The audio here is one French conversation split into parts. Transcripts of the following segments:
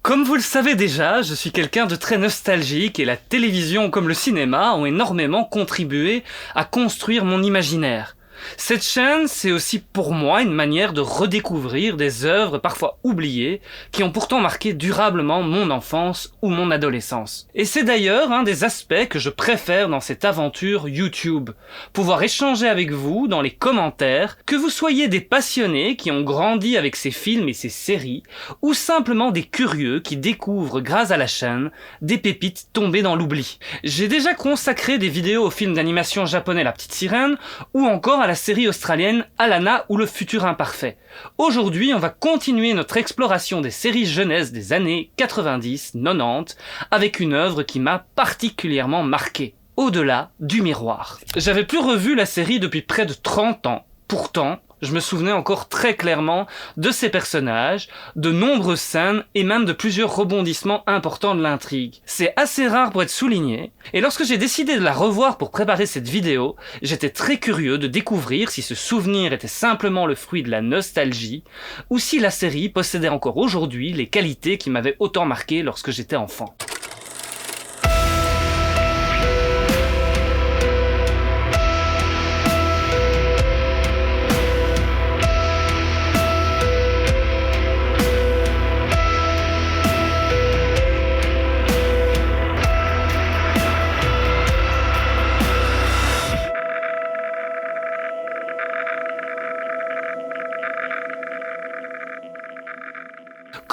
Comme vous le savez déjà, je suis quelqu'un de très nostalgique et la télévision comme le cinéma ont énormément contribué à construire mon imaginaire. Cette chaîne, c'est aussi pour moi une manière de redécouvrir des œuvres parfois oubliées qui ont pourtant marqué durablement mon enfance ou mon adolescence. Et c'est d'ailleurs un des aspects que je préfère dans cette aventure YouTube. Pouvoir échanger avec vous dans les commentaires, que vous soyez des passionnés qui ont grandi avec ces films et ces séries, ou simplement des curieux qui découvrent grâce à la chaîne des pépites tombées dans l'oubli. J'ai déjà consacré des vidéos au film d'animation japonais La Petite Sirène, ou encore à la série australienne Alana ou le futur imparfait. Aujourd'hui, on va continuer notre exploration des séries jeunesse des années 90-90 avec une œuvre qui m'a particulièrement marqué. Au-delà du miroir. J'avais plus revu la série depuis près de 30 ans. Pourtant, je me souvenais encore très clairement de ces personnages, de nombreuses scènes et même de plusieurs rebondissements importants de l'intrigue. C'est assez rare pour être souligné, et lorsque j'ai décidé de la revoir pour préparer cette vidéo, j'étais très curieux de découvrir si ce souvenir était simplement le fruit de la nostalgie, ou si la série possédait encore aujourd'hui les qualités qui m'avaient autant marqué lorsque j'étais enfant.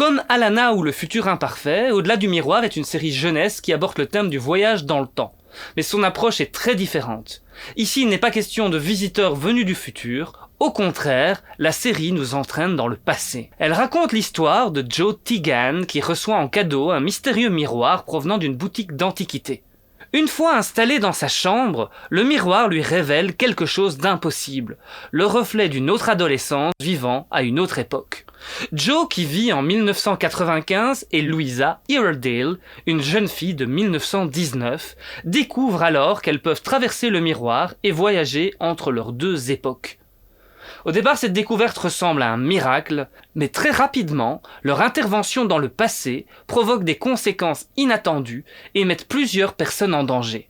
Comme Alana ou le futur imparfait, Au-delà du miroir est une série jeunesse qui aborde le thème du voyage dans le temps. Mais son approche est très différente. Ici, il n'est pas question de visiteurs venus du futur. Au contraire, la série nous entraîne dans le passé. Elle raconte l'histoire de Joe Teagan qui reçoit en cadeau un mystérieux miroir provenant d'une boutique d'antiquités. Une fois installé dans sa chambre, le miroir lui révèle quelque chose d'impossible, le reflet d'une autre adolescence vivant à une autre époque. Joe, qui vit en 1995, et Louisa Iredale, une jeune fille de 1919, découvrent alors qu'elles peuvent traverser le miroir et voyager entre leurs deux époques. Au départ, cette découverte ressemble à un miracle, mais très rapidement, leur intervention dans le passé provoque des conséquences inattendues et mettent plusieurs personnes en danger.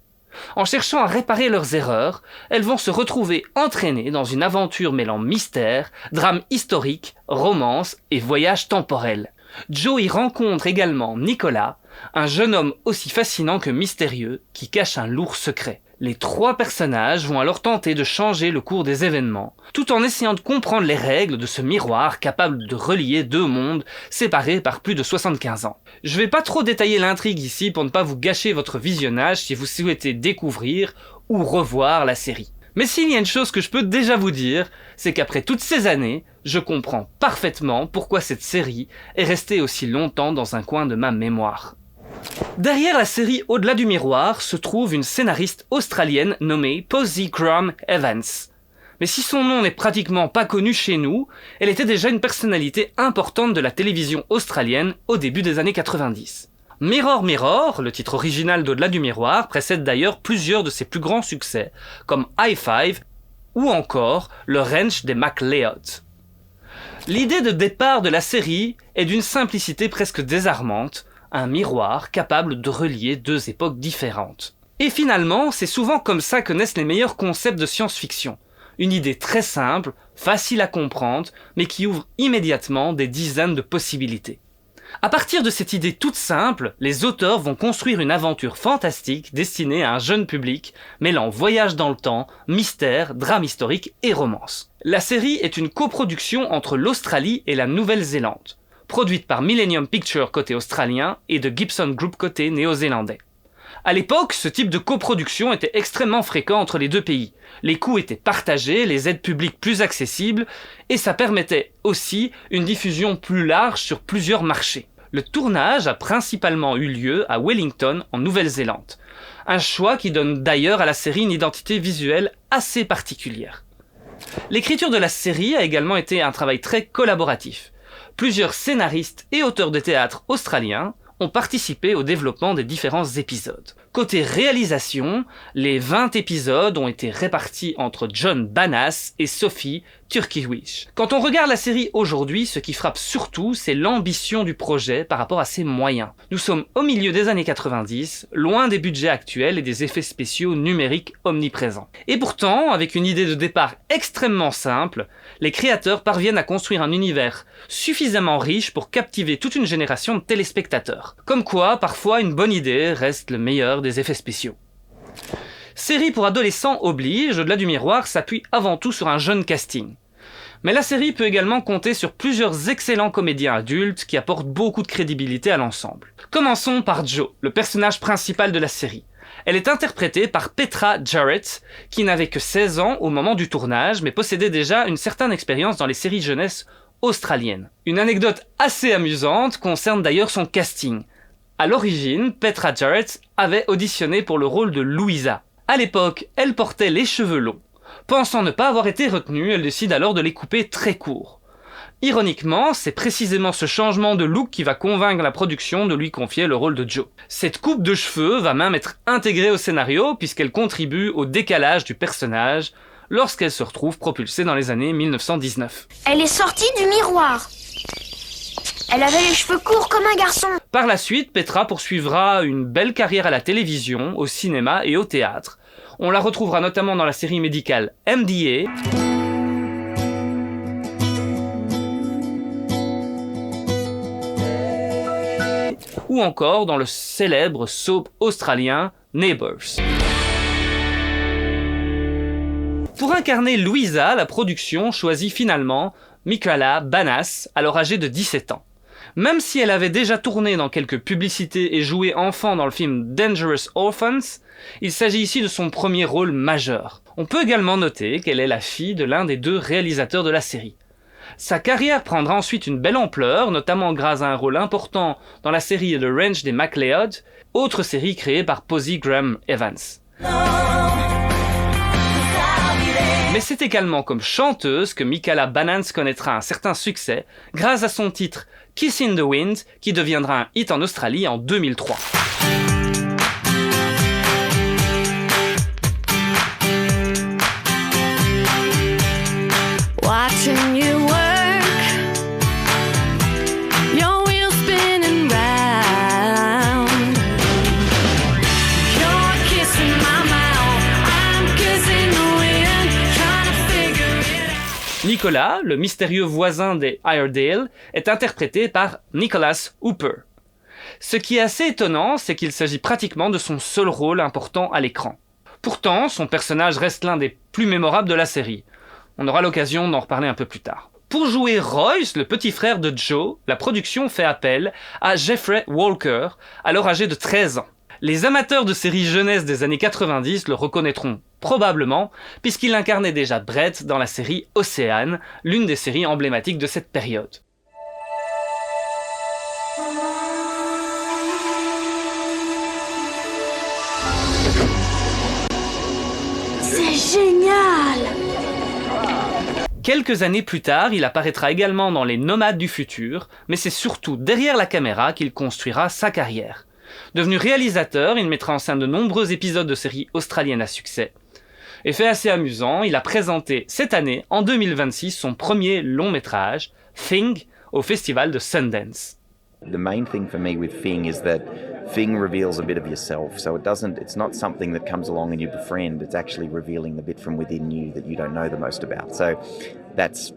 En cherchant à réparer leurs erreurs, elles vont se retrouver entraînées dans une aventure mêlant mystère, drame historique, romance et voyage temporel. Joe y rencontre également Nicolas, un jeune homme aussi fascinant que mystérieux qui cache un lourd secret. Les trois personnages vont alors tenter de changer le cours des événements, tout en essayant de comprendre les règles de ce miroir capable de relier deux mondes séparés par plus de 75 ans. Je vais pas trop détailler l'intrigue ici pour ne pas vous gâcher votre visionnage si vous souhaitez découvrir ou revoir la série. Mais s'il y a une chose que je peux déjà vous dire, c'est qu'après toutes ces années, je comprends parfaitement pourquoi cette série est restée aussi longtemps dans un coin de ma mémoire. Derrière la série Au-delà du miroir se trouve une scénariste australienne nommée Posy Crum Evans. Mais si son nom n'est pratiquement pas connu chez nous, elle était déjà une personnalité importante de la télévision australienne au début des années 90. Mirror Mirror, le titre original d'Au-delà du miroir, précède d'ailleurs plusieurs de ses plus grands succès, comme High Five ou encore Le Ranch des McLeod. L'idée de départ de la série est d'une simplicité presque désarmante, un miroir capable de relier deux époques différentes. Et finalement, c'est souvent comme ça que naissent les meilleurs concepts de science-fiction. Une idée très simple, facile à comprendre, mais qui ouvre immédiatement des dizaines de possibilités. À partir de cette idée toute simple, les auteurs vont construire une aventure fantastique destinée à un jeune public, mêlant voyage dans le temps, mystère, drame historique et romance. La série est une coproduction entre l'Australie et la Nouvelle-Zélande, produite par Millennium Pictures côté australien et de Gibson Group côté néo-zélandais. À l'époque, ce type de coproduction était extrêmement fréquent entre les deux pays. Les coûts étaient partagés, les aides publiques plus accessibles, et ça permettait aussi une diffusion plus large sur plusieurs marchés. Le tournage a principalement eu lieu à Wellington, en Nouvelle-Zélande. Un choix qui donne d'ailleurs à la série une identité visuelle assez particulière. L'écriture de la série a également été un travail très collaboratif. Plusieurs scénaristes et auteurs de théâtre australiens ont participé au développement des différents épisodes. Côté réalisation, les 20 épisodes ont été répartis entre John Banas et Sophie Turkey Wish. Quand on regarde la série aujourd'hui, ce qui frappe surtout, c'est l'ambition du projet par rapport à ses moyens. Nous sommes au milieu des années 90, loin des budgets actuels et des effets spéciaux numériques omniprésents. Et pourtant, avec une idée de départ extrêmement simple, les créateurs parviennent à construire un univers suffisamment riche pour captiver toute une génération de téléspectateurs. Comme quoi, parfois, une bonne idée reste le meilleur des effets spéciaux. Série pour adolescents oblige, Au-delà du miroir s'appuie avant tout sur un jeune casting. Mais la série peut également compter sur plusieurs excellents comédiens adultes qui apportent beaucoup de crédibilité à l'ensemble. Commençons par Jo, le personnage principal de la série. Elle est interprétée par Petra Jarrett, qui n'avait que 16 ans au moment du tournage, mais possédait déjà une certaine expérience dans les séries jeunesse australiennes. Une anecdote assez amusante concerne d'ailleurs son casting. À l'origine, Petra Jarrett avait auditionné pour le rôle de Louisa. À l'époque, elle portait les cheveux longs. Pensant ne pas avoir été retenue, elle décide alors de les couper très courts. Ironiquement, c'est précisément ce changement de look qui va convaincre la production de lui confier le rôle de Jo. Cette coupe de cheveux va même être intégrée au scénario puisqu'elle contribue au décalage du personnage lorsqu'elle se retrouve propulsée dans les années 1919. Elle est sortie du miroir. Elle avait les cheveux courts comme un garçon. Par la suite, Petra poursuivra une belle carrière à la télévision, au cinéma et au théâtre. On la retrouvera notamment dans la série médicale MDA, ou encore dans le célèbre soap australien Neighbours. Pour incarner Louisa, la production choisit finalement Michaela Banas, alors âgée de 17 ans. Même si elle avait déjà tourné dans quelques publicités et joué enfant dans le film Dangerous Orphans, il s'agit ici de son premier rôle majeur. On peut également noter qu'elle est la fille de l'un des deux réalisateurs de la série. Sa carrière prendra ensuite une belle ampleur, notamment grâce à un rôle important dans la série The Ranch des MacLeod, autre série créée par Posey Graham Evans. Mais c'est également comme chanteuse que Michaela Banas connaîtra un certain succès grâce à son titre Kiss in the Wind qui deviendra un hit en Australie en 2003. Watching you work, your wheels spinning round. You're kissing my mouth, I'm kissing the wind, trying to figure it out. Nicolas, le mystérieux voisin des Iredale, est interprété par Nicholas Hooper. Ce qui est assez étonnant, c'est qu'il s'agit pratiquement de son seul rôle important à l'écran. Pourtant, son personnage reste l'un des plus mémorables de la série. On aura l'occasion d'en reparler un peu plus tard. Pour jouer Royce, le petit frère de Jo, la production fait appel à Jeffrey Walker, alors âgé de 13 ans. Les amateurs de séries jeunesse des années 90 le reconnaîtront probablement, puisqu'il incarnait déjà Brett dans la série Océane, l'une des séries emblématiques de cette période. C'est génial! Quelques années plus tard, il apparaîtra également dans Les Nomades du futur, mais c'est surtout derrière la caméra qu'il construira sa carrière. Devenu réalisateur, il mettra en scène de nombreux épisodes de séries australiennes à succès. Et fait assez amusant, il a présenté cette année, en 2026, son premier long métrage, Thing, au festival de Sundance. The main thing for me with Thing is that Thing reveals a bit of yourself. So it's not something that comes along and you befriend. It's actually revealing the bit from within you that you don't know the most about. So that's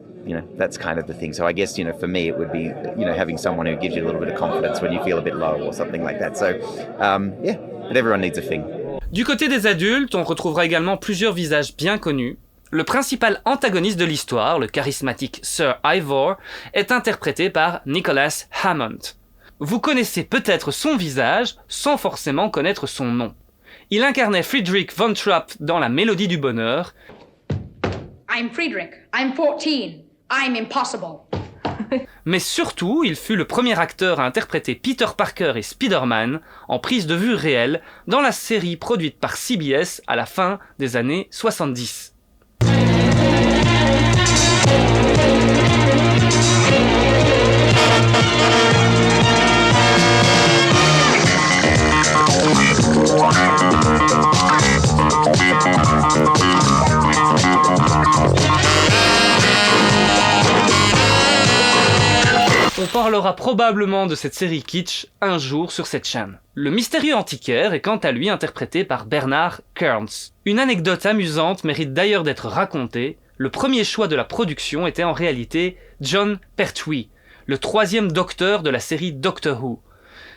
kind of the thing. So I guess, for me it would be, having someone who gives you a little bit of confidence when you feel a bit low or something like that. So, but everyone needs a Thing. Du côté des adultes, on retrouvera également plusieurs visages bien connus. Le principal antagoniste de l'histoire, le charismatique Sir Ivor, est interprété par Nicholas Hammond. Vous connaissez peut-être son visage sans forcément connaître son nom. Il incarnait Friedrich von Trapp dans La Mélodie du bonheur. I'm Friedrich. I'm 14. I'm impossible. Mais surtout, il fut le premier acteur à interpréter Peter Parker et Spider-Man en prise de vue réelle dans la série produite par CBS à la fin des années 70. parlera probablement de cette série kitsch un jour sur cette chaîne. Le mystérieux antiquaire est quant à lui interprété par Bernard Kearns. Une anecdote amusante mérite d'ailleurs d'être racontée. Le premier choix de la production était en réalité John Pertwee, le 3e docteur de la série Doctor Who.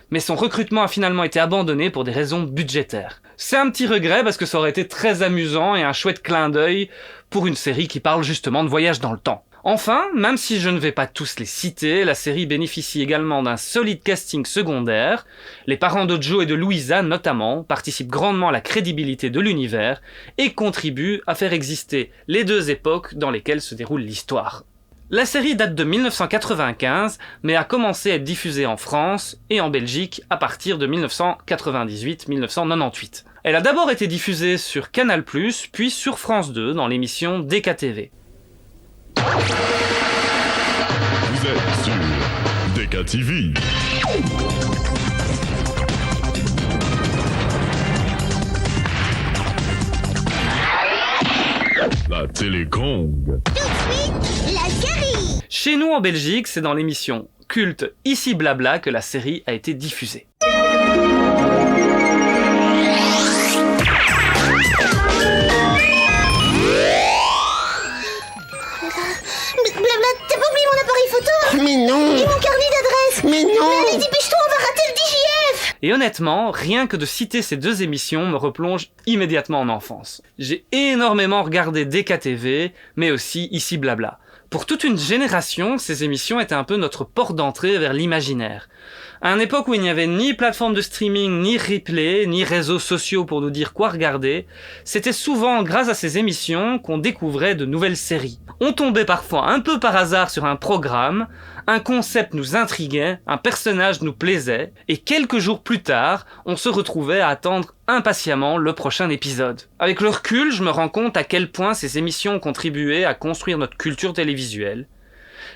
Mais son recrutement a finalement été abandonné pour des raisons budgétaires. C'est un petit regret parce que ça aurait été très amusant et un chouette clin d'œil pour une série qui parle justement de voyage dans le temps. Enfin, même si je ne vais pas tous les citer, la série bénéficie également d'un solide casting secondaire. Les parents de Joe et de Louisa, notamment, participent grandement à la crédibilité de l'univers et contribuent à faire exister les deux époques dans lesquelles se déroule l'histoire. La série date de 1995, mais a commencé à être diffusée en France et en Belgique à partir de 1998-1998. Elle a d'abord été diffusée sur Canal+, puis sur France 2 dans l'émission DKTV. Vous êtes sur DKTV. La télécong. Chez nous en Belgique, c'est dans l'émission culte Ici Blabla que la série a été diffusée. Blabla, t'as pas oublié mon appareil photo? Mais non! Et mon carnet d'adresse? Mais non! Allez, dépêche-toi, on va rater le DJF! Et honnêtement, rien que de citer ces deux émissions me replonge immédiatement en enfance. J'ai énormément regardé DKTV, mais aussi Ici Blabla. Pour toute une génération, ces émissions étaient un peu notre porte d'entrée vers l'imaginaire. À une époque où il n'y avait ni plateforme de streaming, ni replay, ni réseaux sociaux pour nous dire quoi regarder, c'était souvent grâce à ces émissions qu'on découvrait de nouvelles séries. On tombait parfois un peu par hasard sur un programme, un concept nous intriguait, un personnage nous plaisait, et quelques jours plus tard, on se retrouvait à attendre impatiemment le prochain épisode. Avec le recul, je me rends compte à quel point ces émissions ont contribué à construire notre culture télévisuelle.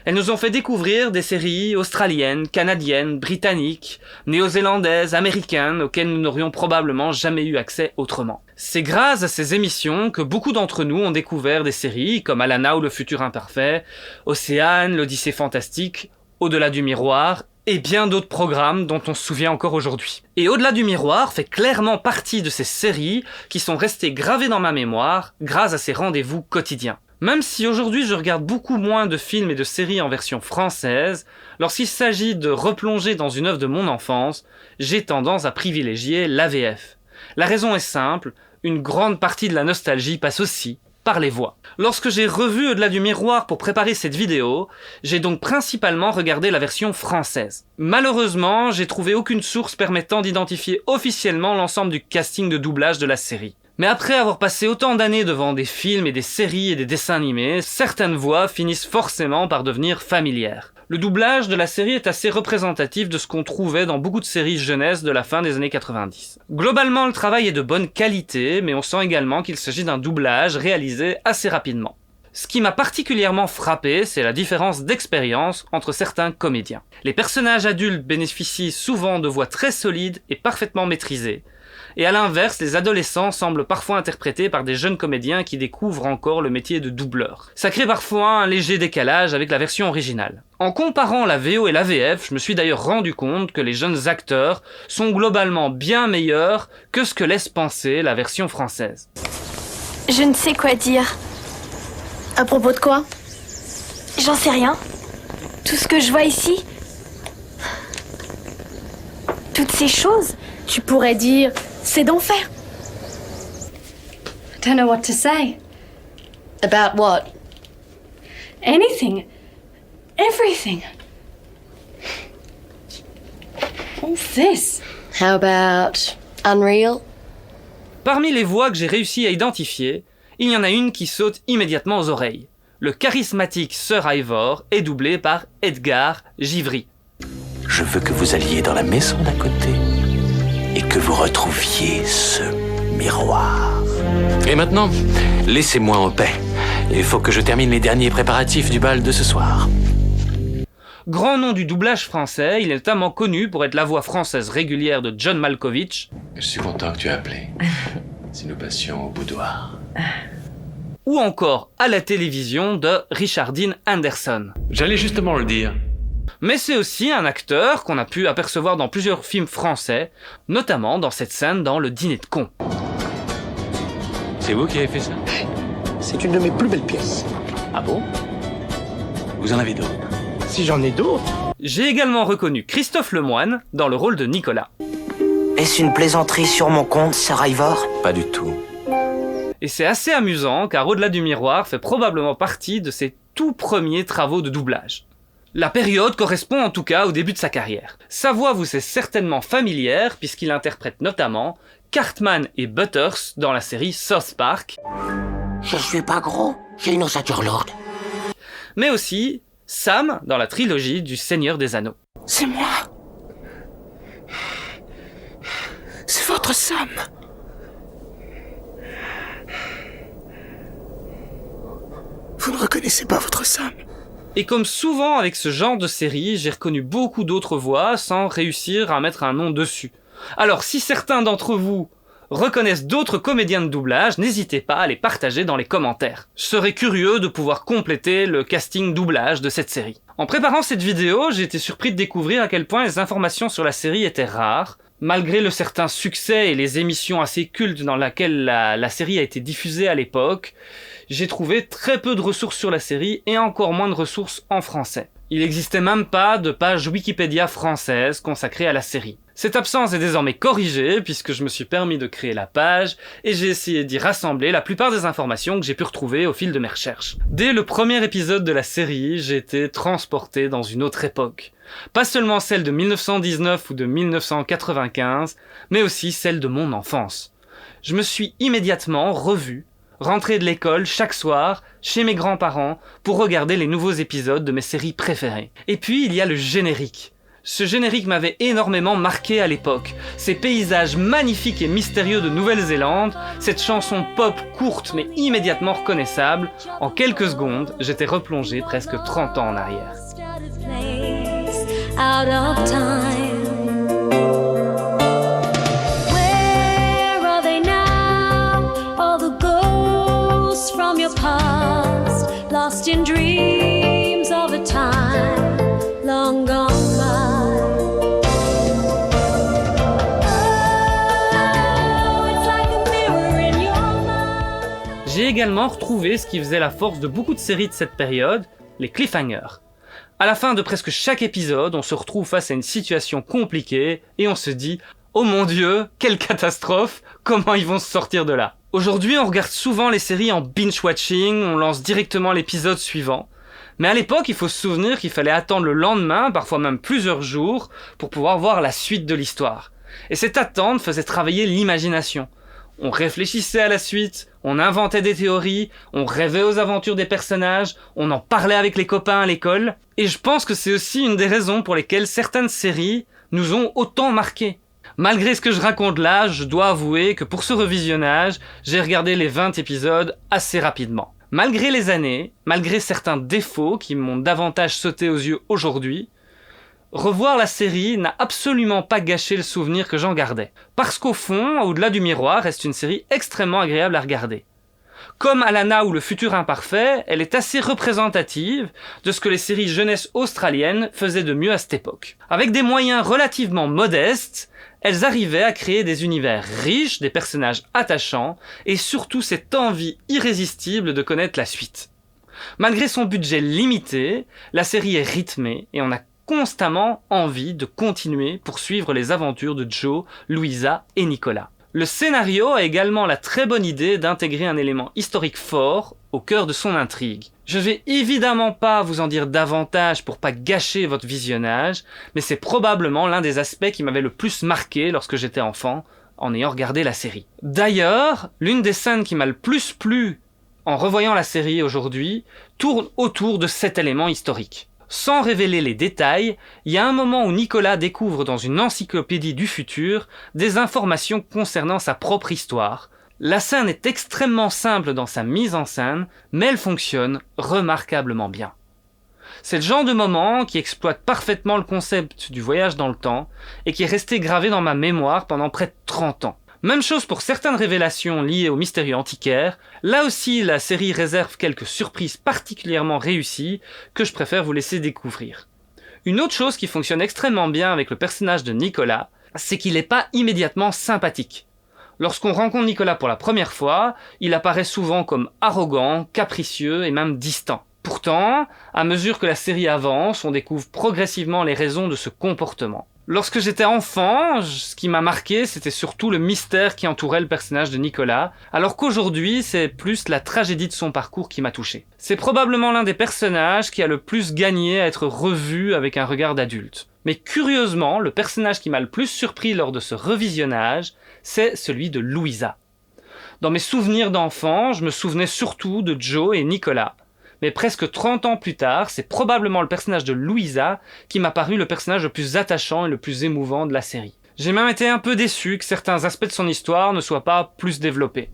Elles nous ont fait découvrir des séries australiennes, canadiennes, britanniques, néo-zélandaises, américaines, auxquelles nous n'aurions probablement jamais eu accès autrement. C'est grâce à ces émissions que beaucoup d'entre nous ont découvert des séries comme Alana ou Le Futur Imparfait, Océane, L'Odyssée Fantastique, Au-delà du Miroir, et bien d'autres programmes dont on se souvient encore aujourd'hui. Et Au-delà du Miroir fait clairement partie de ces séries qui sont restées gravées dans ma mémoire grâce à ces rendez-vous quotidiens. Même si aujourd'hui je regarde beaucoup moins de films et de séries en version française, lorsqu'il s'agit de replonger dans une œuvre de mon enfance, j'ai tendance à privilégier l'AVF. La raison est simple, une grande partie de la nostalgie passe aussi par les voix. Lorsque j'ai revu Au-delà du Miroir pour préparer cette vidéo, j'ai donc principalement regardé la version française. Malheureusement, j'ai trouvé aucune source permettant d'identifier officiellement l'ensemble du casting de doublage de la série. Mais après avoir passé autant d'années devant des films et des séries et des dessins animés, certaines voix finissent forcément par devenir familières. Le doublage de la série est assez représentatif de ce qu'on trouvait dans beaucoup de séries jeunesse de la fin des années 90. Globalement, le travail est de bonne qualité, mais on sent également qu'il s'agit d'un doublage réalisé assez rapidement. Ce qui m'a particulièrement frappé, c'est la différence d'expérience entre certains comédiens. Les personnages adultes bénéficient souvent de voix très solides et parfaitement maîtrisées. Et à l'inverse, les adolescents semblent parfois interprétés par des jeunes comédiens qui découvrent encore le métier de doubleur. Ça crée parfois un léger décalage avec la version originale. En comparant la VO et la VF, je me suis d'ailleurs rendu compte que les jeunes acteurs sont globalement bien meilleurs que ce que laisse penser la version française. Je ne sais quoi dire. À propos de quoi? J'en sais rien. Tout ce que je vois ici, toutes ces choses, Tu pourrais dire, c'est d'enfer. I don't know what to say. About what? Anything. Everything. What's this? How about Unreal? Parmi les voix que j'ai réussi à identifier, il y en a une qui saute immédiatement aux oreilles. Le charismatique Sir Ivor est doublé par Edgar Givry. Je veux que vous alliez dans la maison d'à côté et que vous retrouviez ce miroir. Et maintenant, laissez-moi en paix. Il faut que je termine les derniers préparatifs du bal de ce soir. Grand nom du doublage français, il est notamment connu pour être la voix française régulière de John Malkovich. Je suis content que tu aies appelé. Si nous passions au boudoir. Ou encore à la télévision de Richard Dean Anderson. J'allais justement le dire. Mais c'est aussi un acteur qu'on a pu apercevoir dans plusieurs films français, notamment dans cette scène dans Le Dîner de cons. C'est vous qui avez fait ça? C'est une de mes plus belles pièces. Ah bon? Vous en avez d'autres? Si j'en ai d'autres. J'ai également reconnu Christophe Lemoine dans le rôle de Nicolas. Est-ce une plaisanterie sur mon compte, Sir Ivor? Pas du tout. Et c'est assez amusant car Au-delà du miroir fait probablement partie de ses tout premiers travaux de doublage. La période correspond en tout cas au début de sa carrière. Sa voix vous est certainement familière puisqu'il interprète notamment Cartman et Butters dans la série South Park. Je suis pas gros, j'ai une ossature lourde. Mais aussi Sam dans la trilogie du Seigneur des Anneaux. C'est moi. C'est votre Sam. Vous ne reconnaissez pas votre Sam? Et comme souvent avec ce genre de série, j'ai reconnu beaucoup d'autres voix sans réussir à mettre un nom dessus. Alors si certains d'entre vous reconnaissent d'autres comédiens de doublage, n'hésitez pas à les partager dans les commentaires. Je serais curieux de pouvoir compléter le casting doublage de cette série. En préparant cette vidéo, j'ai été surpris de découvrir à quel point les informations sur la série étaient rares. Malgré le certain succès et les émissions assez cultes dans lesquelles la série a été diffusée à l'époque, j'ai trouvé très peu de ressources sur la série et encore moins de ressources en français. Il n'existait même pas de page Wikipédia française consacrée à la série. Cette absence est désormais corrigée puisque je me suis permis de créer la page et j'ai essayé d'y rassembler la plupart des informations que j'ai pu retrouver au fil de mes recherches. Dès le premier épisode de la série, j'ai été transporté dans une autre époque. Pas seulement celle de 1919 ou de 1995, mais aussi celle de mon enfance. Je me suis immédiatement revu, rentré de l'école chaque soir, chez mes grands-parents, pour regarder les nouveaux épisodes de mes séries préférées. Et puis il y a le générique. Ce générique m'avait énormément marqué à l'époque. Ces paysages magnifiques et mystérieux de Nouvelle-Zélande, cette chanson pop courte mais immédiatement reconnaissable, en quelques secondes, j'étais replongé presque 30 ans en arrière. Out of time. Where are they now? All the ghosts from your past, lost in dreams of a time long gone by. Oh, it's like a mirror in your mind. J'ai également retrouvé ce qui faisait la force de beaucoup de séries de cette période, les cliffhangers. À la fin de presque chaque épisode, on se retrouve face à une situation compliquée et on se dit « Oh mon Dieu, quelle catastrophe, comment ils vont se sortir de là ?» Aujourd'hui, on regarde souvent les séries en binge-watching, on lance directement l'épisode suivant. Mais à l'époque, il faut se souvenir qu'il fallait attendre le lendemain, parfois même plusieurs jours, pour pouvoir voir la suite de l'histoire. Et cette attente faisait travailler l'imagination. On réfléchissait à la suite, on inventait des théories, on rêvait aux aventures des personnages, on en parlait avec les copains à l'école. Et je pense que c'est aussi une des raisons pour lesquelles certaines séries nous ont autant marqués. Malgré ce que je raconte là, je dois avouer que pour ce revisionnage, j'ai regardé les 20 épisodes assez rapidement. Malgré les années, malgré certains défauts qui m'ont davantage sauté aux yeux aujourd'hui, revoir la série n'a absolument pas gâché le souvenir que j'en gardais. Parce qu'au fond, Au-delà du miroir reste une série extrêmement agréable à regarder. Comme Alana ou Le Futur Imparfait, elle est assez représentative de ce que les séries jeunesse australiennes faisaient de mieux à cette époque. Avec des moyens relativement modestes, elles arrivaient à créer des univers riches, des personnages attachants, et surtout cette envie irrésistible de connaître la suite. Malgré son budget limité, la série est rythmée et on a constamment envie de continuer pour suivre les aventures de Joe, Louisa et Nicolas. Le scénario a également la très bonne idée d'intégrer un élément historique fort au cœur de son intrigue. Je vais évidemment pas vous en dire davantage pour pas gâcher votre visionnage, mais c'est probablement l'un des aspects qui m'avait le plus marqué lorsque j'étais enfant, en ayant regardé la série. D'ailleurs, l'une des scènes qui m'a le plus plu en revoyant la série aujourd'hui tourne autour de cet élément historique. Sans révéler les détails, il y a un moment où Nicolas découvre dans une encyclopédie du futur des informations concernant sa propre histoire. La scène est extrêmement simple dans sa mise en scène, mais elle fonctionne remarquablement bien. C'est le genre de moment qui exploite parfaitement le concept du voyage dans le temps et qui est resté gravé dans ma mémoire pendant près de 30 ans. Même chose pour certaines révélations liées au mystérieux antiquaire. Là aussi, la série réserve quelques surprises particulièrement réussies que je préfère vous laisser découvrir. Une autre chose qui fonctionne extrêmement bien avec le personnage de Nicolas, c'est qu'il n'est pas immédiatement sympathique. Lorsqu'on rencontre Nicolas pour la première fois, il apparaît souvent comme arrogant, capricieux et même distant. Pourtant, à mesure que la série avance, on découvre progressivement les raisons de ce comportement. Lorsque j'étais enfant, ce qui m'a marqué, c'était surtout le mystère qui entourait le personnage de Nicolas, alors qu'aujourd'hui, c'est plus la tragédie de son parcours qui m'a touché. C'est probablement l'un des personnages qui a le plus gagné à être revu avec un regard d'adulte. Mais curieusement, le personnage qui m'a le plus surpris lors de ce revisionnage, c'est celui de Louisa. Dans mes souvenirs d'enfant, je me souvenais surtout de Joe et Nicolas. Mais presque 30 ans plus tard, c'est probablement le personnage de Louisa qui m'a paru le personnage le plus attachant et le plus émouvant de la série. J'ai même été un peu déçu que certains aspects de son histoire ne soient pas plus développés.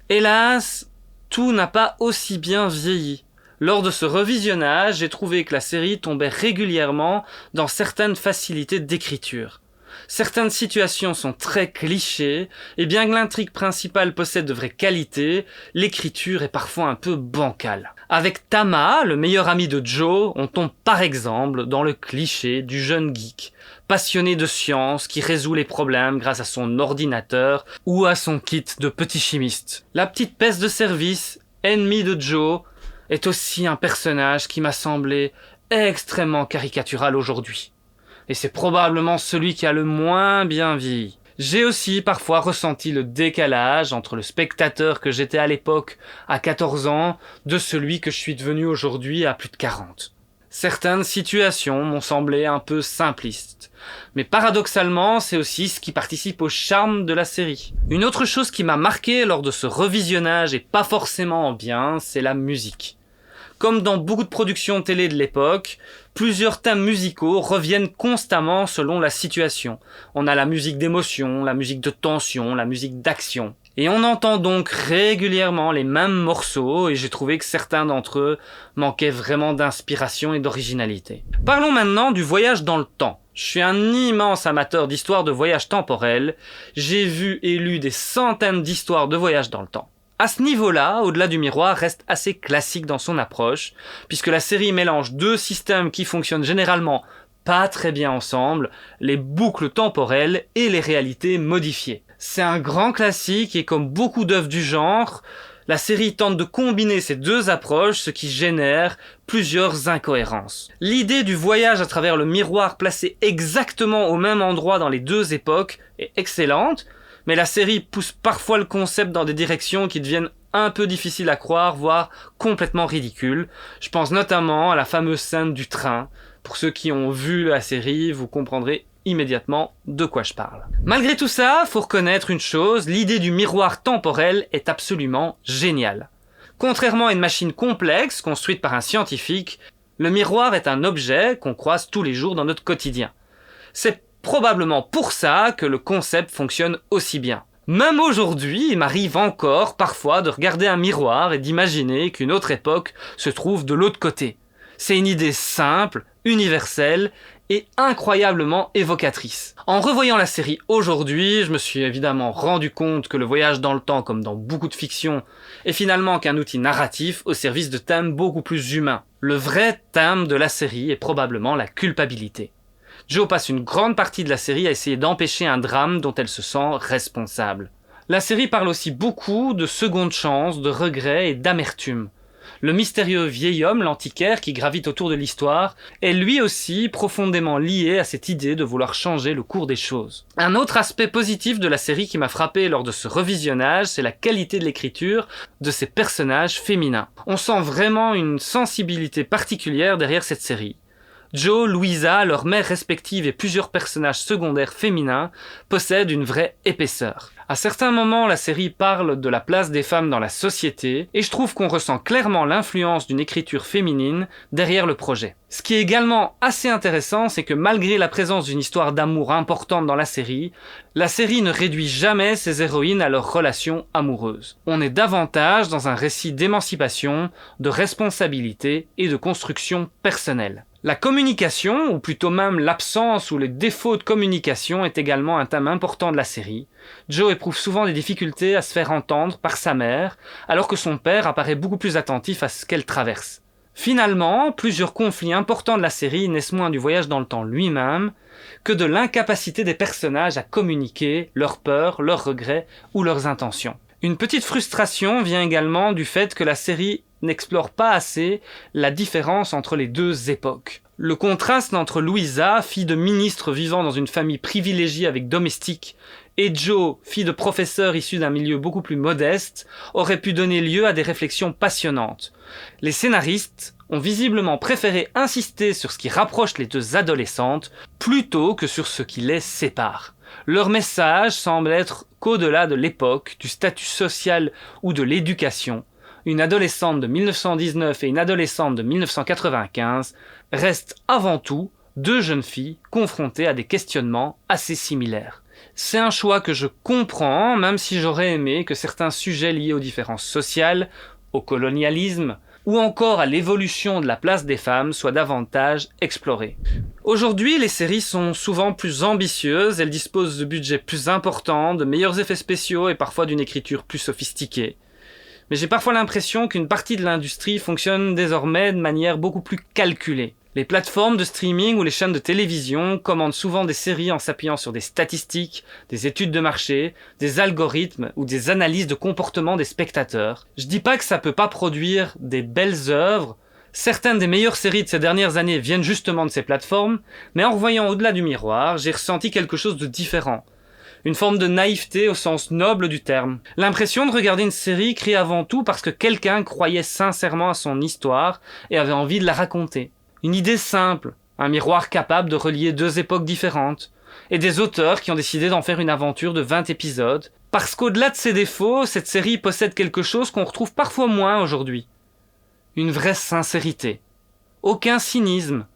Hélas, tout n'a pas aussi bien vieilli. Lors de ce revisionnage, j'ai trouvé que la série tombait régulièrement dans certaines facilités d'écriture. Certaines situations sont très clichés, et bien que l'intrigue principale possède de vraies qualités, l'écriture est parfois un peu bancale. Avec Tama, le meilleur ami de Joe, on tombe par exemple dans le cliché du jeune geek, passionné de science qui résout les problèmes grâce à son ordinateur ou à son kit de petit chimiste. La petite peste de service, ennemie de Joe, est aussi un personnage qui m'a semblé extrêmement caricatural aujourd'hui. Et c'est probablement celui qui a le moins bien vieilli. J'ai aussi parfois ressenti le décalage entre le spectateur que j'étais à l'époque à 14 ans de celui que je suis devenu aujourd'hui à plus de 40. Certaines situations m'ont semblé un peu simplistes. Mais paradoxalement, c'est aussi ce qui participe au charme de la série. Une autre chose qui m'a marqué lors de ce revisionnage et pas forcément bien, c'est la musique. Comme dans beaucoup de productions télé de l'époque, plusieurs thèmes musicaux reviennent constamment selon la situation. On a la musique d'émotion, la musique de tension, la musique d'action. Et on entend donc régulièrement les mêmes morceaux et j'ai trouvé que certains d'entre eux manquaient vraiment d'inspiration et d'originalité. Parlons maintenant du voyage dans le temps. Je suis un immense amateur d'histoires de voyage temporel. J'ai vu et lu des centaines d'histoires de voyage dans le temps. À ce niveau-là, Au-delà du miroir reste assez classique dans son approche, puisque la série mélange deux systèmes qui fonctionnent généralement pas très bien ensemble, les boucles temporelles et les réalités modifiées. C'est un grand classique et comme beaucoup d'œuvres du genre, la série tente de combiner ces deux approches, ce qui génère plusieurs incohérences. L'idée du voyage à travers le miroir placé exactement au même endroit dans les deux époques est excellente, mais la série pousse parfois le concept dans des directions qui deviennent un peu difficiles à croire, voire complètement ridicules. Je pense notamment à la fameuse scène du train. Pour ceux qui ont vu la série, vous comprendrez immédiatement de quoi je parle. Malgré tout ça, faut reconnaître une chose, l'idée du miroir temporel est absolument géniale. Contrairement à une machine complexe construite par un scientifique, le miroir est un objet qu'on croise tous les jours dans notre quotidien. C'est probablement pour ça que le concept fonctionne aussi bien. Même aujourd'hui, il m'arrive encore parfois de regarder un miroir et d'imaginer qu'une autre époque se trouve de l'autre côté. C'est une idée simple, universelle et incroyablement évocatrice. En revoyant la série aujourd'hui, je me suis évidemment rendu compte que le voyage dans le temps, comme dans beaucoup de fiction, est finalement qu'un outil narratif au service de thèmes beaucoup plus humains. Le vrai thème de la série est probablement la culpabilité. Joe passe une grande partie de la série à essayer d'empêcher un drame dont elle se sent responsable. La série parle aussi beaucoup de seconde chance, de regrets et d'amertume. Le mystérieux vieil homme, l'antiquaire qui gravite autour de l'histoire, est lui aussi profondément lié à cette idée de vouloir changer le cours des choses. Un autre aspect positif de la série qui m'a frappé lors de ce revisionnage, c'est la qualité de l'écriture de ces personnages féminins. On sent vraiment une sensibilité particulière derrière cette série. Joe, Louisa, leur mère respective et plusieurs personnages secondaires féminins possèdent une vraie épaisseur. À certains moments, la série parle de la place des femmes dans la société et je trouve qu'on ressent clairement l'influence d'une écriture féminine derrière le projet. Ce qui est également assez intéressant, c'est que malgré la présence d'une histoire d'amour importante dans la série ne réduit jamais ses héroïnes à leurs relations amoureuses. On est davantage dans un récit d'émancipation, de responsabilité et de construction personnelle. La communication, ou plutôt même l'absence ou les défauts de communication, est également un thème important de la série. Joe éprouve souvent des difficultés à se faire entendre par sa mère, alors que son père apparaît beaucoup plus attentif à ce qu'elle traverse. Finalement, plusieurs conflits importants de la série naissent moins du voyage dans le temps lui-même que de l'incapacité des personnages à communiquer leurs peurs, leurs regrets ou leurs intentions. Une petite frustration vient également du fait que la série n'explore pas assez la différence entre les deux époques. Le contraste entre Louisa, fille de ministre vivant dans une famille privilégiée avec domestique, et Joe, fille de professeur issue d'un milieu beaucoup plus modeste, aurait pu donner lieu à des réflexions passionnantes. Les scénaristes ont visiblement préféré insister sur ce qui rapproche les deux adolescentes plutôt que sur ce qui les sépare. Leur message semble être qu'au-delà de l'époque, du statut social ou de l'éducation, une adolescente de 1919 et une adolescente de 1995 restent avant tout deux jeunes filles confrontées à des questionnements assez similaires. C'est un choix que je comprends, même si j'aurais aimé que certains sujets liés aux différences sociales, au colonialisme, ou encore à l'évolution de la place des femmes soient davantage explorés. Aujourd'hui, les séries sont souvent plus ambitieuses, elles disposent de budgets plus importants, de meilleurs effets spéciaux et parfois d'une écriture plus sophistiquée. Mais j'ai parfois l'impression qu'une partie de l'industrie fonctionne désormais de manière beaucoup plus calculée. Les plateformes de streaming ou les chaînes de télévision commandent souvent des séries en s'appuyant sur des statistiques, des études de marché, des algorithmes ou des analyses de comportement des spectateurs. Je dis pas que ça peut pas produire des belles œuvres, certaines des meilleures séries de ces dernières années viennent justement de ces plateformes, mais en revoyant au-delà du miroir, j'ai ressenti quelque chose de différent. Une forme de naïveté au sens noble du terme. L'impression de regarder une série créée avant tout parce que quelqu'un croyait sincèrement à son histoire et avait envie de la raconter. Une idée simple, un miroir capable de relier deux époques différentes, et des auteurs qui ont décidé d'en faire une aventure de 20 épisodes, parce qu'au-delà de ses défauts, cette série possède quelque chose qu'on retrouve parfois moins aujourd'hui. Une vraie sincérité. Aucun cynisme,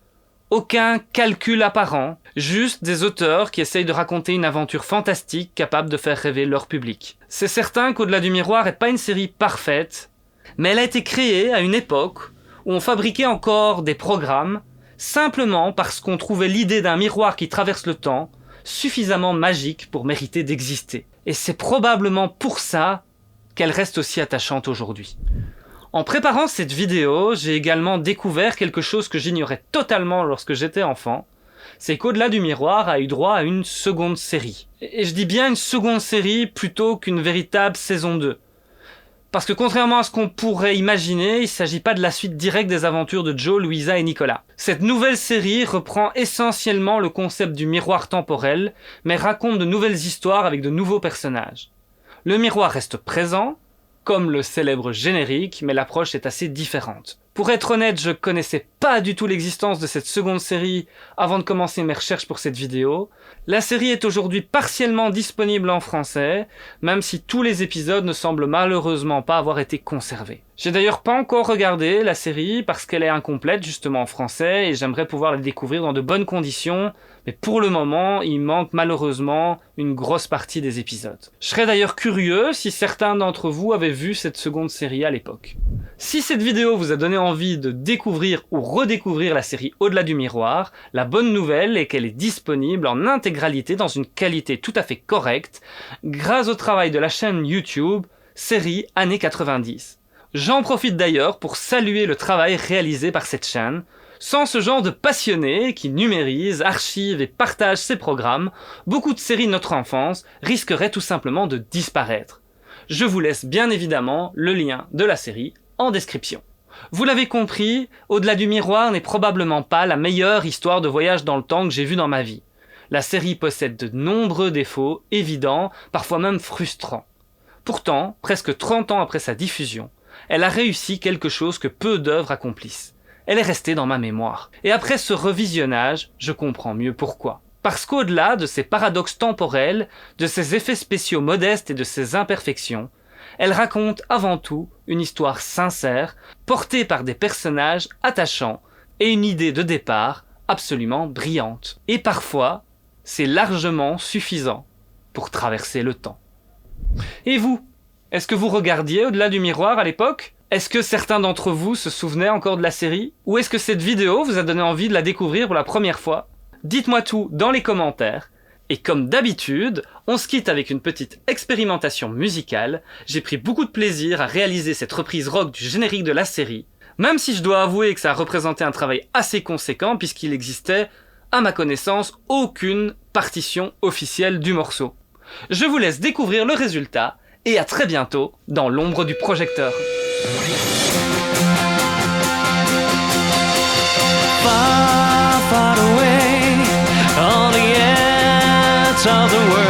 aucun calcul apparent, juste des auteurs qui essayent de raconter une aventure fantastique capable de faire rêver leur public. C'est certain qu'au-delà du miroir n'est pas une série parfaite, mais elle a été créée à une époque où on fabriquait encore des programmes simplement parce qu'on trouvait l'idée d'un miroir qui traverse le temps suffisamment magique pour mériter d'exister. Et c'est probablement pour ça qu'elle reste aussi attachante aujourd'hui. En préparant cette vidéo, j'ai également découvert quelque chose que j'ignorais totalement lorsque j'étais enfant, c'est qu'au-delà du miroir a eu droit à une seconde série. Et je dis bien une seconde série plutôt qu'une véritable saison 2. Parce que contrairement à ce qu'on pourrait imaginer, il ne s'agit pas de la suite directe des aventures de Joe, Louisa et Nicolas. Cette nouvelle série reprend essentiellement le concept du miroir temporel, mais raconte de nouvelles histoires avec de nouveaux personnages. Le miroir reste présent, comme le célèbre générique, mais l'approche est assez différente. Pour être honnête, je connaissais pas du tout l'existence de cette seconde série avant de commencer mes recherches pour cette vidéo. La série est aujourd'hui partiellement disponible en français, même si tous les épisodes ne semblent malheureusement pas avoir été conservés. J'ai d'ailleurs pas encore regardé la série parce qu'elle est incomplète justement en français et j'aimerais pouvoir la découvrir dans de bonnes conditions, mais pour le moment, il manque malheureusement une grosse partie des épisodes. Je serais d'ailleurs curieux si certains d'entre vous avaient vu cette seconde série à l'époque. Si cette vidéo vous a donné envie de découvrir ou redécouvrir la série Au-delà du miroir, la bonne nouvelle est qu'elle est disponible en intégralité dans une qualité tout à fait correcte grâce au travail de la chaîne YouTube Série Années 90. J'en profite d'ailleurs pour saluer le travail réalisé par cette chaîne. Sans ce genre de passionnés qui numérisent, archivent et partagent ces programmes, beaucoup de séries de notre enfance risqueraient tout simplement de disparaître. Je vous laisse bien évidemment le lien de la série en description. Vous l'avez compris, Au-delà du miroir n'est probablement pas la meilleure histoire de voyage dans le temps que j'ai vue dans ma vie. La série possède de nombreux défauts évidents, parfois même frustrants. Pourtant, presque 30 ans après sa diffusion, elle a réussi quelque chose que peu d'œuvres accomplissent. Elle est restée dans ma mémoire. Et après ce revisionnage, je comprends mieux pourquoi. Parce qu'au-delà de ses paradoxes temporels, de ses effets spéciaux modestes et de ses imperfections, elle raconte avant tout une histoire sincère, portée par des personnages attachants et une idée de départ absolument brillante. Et parfois, c'est largement suffisant pour traverser le temps. Et vous, est-ce que vous regardiez Au-delà du miroir à l'époque ? Est-ce que certains d'entre vous se souvenaient encore de la série ? Ou est-ce que cette vidéo vous a donné envie de la découvrir pour la première fois ? Dites-moi tout dans les commentaires. Et comme d'habitude, on se quitte avec une petite expérimentation musicale. J'ai pris beaucoup de plaisir à réaliser cette reprise rock du générique de la série. Même si je dois avouer que ça a représenté un travail assez conséquent puisqu'il existait, à ma connaissance, aucune partition officielle du morceau. Je vous laisse découvrir le résultat et à très bientôt dans l'ombre du projecteur. Far, far away, on the edge of the world.